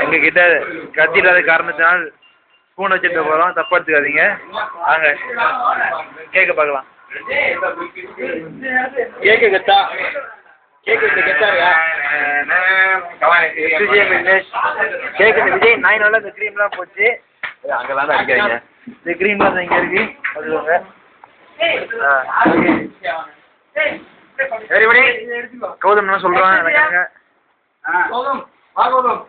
எங்ககிட்ட கத்திடாத காரணத்தினால் ஸ்பூன் வச்சுட்டு போகிறோம், தப்பா எடுத்துக்காதீங்க. வாங்க கேட்க பார்க்கலாம். கேக்கு கெத்தா கேக்கு கெத்தாரியா கேக்கு விஜய் நாயினால இந்த க்ரீம்லாம் போச்சு. அங்கெல்லாம் தான் அடிக்காதீங்க, இந்த க்ரீம்லாம் இங்கே இருக்கு அதுவாங்க. கௌதம் என்ன சொல்கிறான் எனக்கு? கௌதம் வா Gautham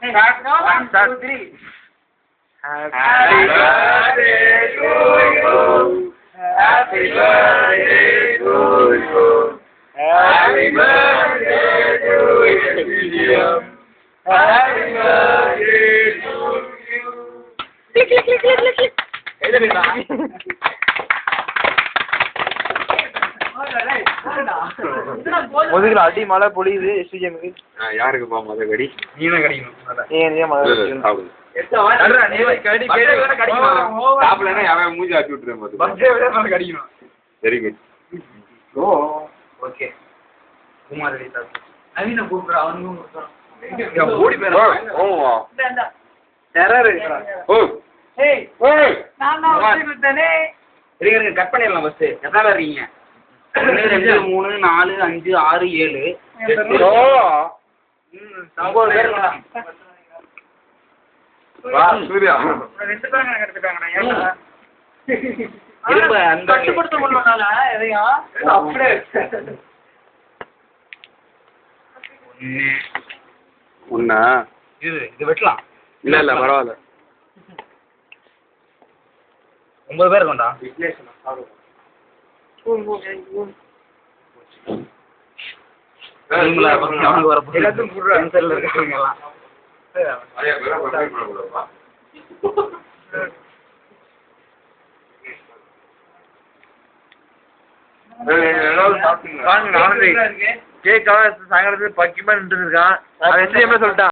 Happy birthday to you. Happy birthday to you. Happy birthday to you. Happy birthday to you. Click click click click click. முதுகுல அடி மழை பொழியுது. எஸ்டிஜேமுக்கு யாருக்கு பா மொத கடி? நீ தான் கடிக்கணும். ஏன் மழை சாப்பிடலன்னா அவன் மூஞ்சி ஆட்டி விட்டுருவேன். கடிக்கணும். Very good. ஓகே குமார் நவீன கூப்பிடுற அவனுக்கும் ஓடி போயிடும். கட் பண்ணிடலாம். பஸ் எத்தனை பேர் இருக்கீங்க? 1 2 3 4 5 6 7 9 பேர் இருக்கலாம். சூர்யா கட்டுப்படுத்த முடியலனால எதையும் அப்படியே ஒண்ணா இது வெட்டலாம். இல்ல பரவாயில்ல. 9 பேர் இருக்கோண்டா. கேக்காக சாயங்காலத்துல பக்கிமா நின்று இருக்கான். அவன் சொல்லிட்டான்.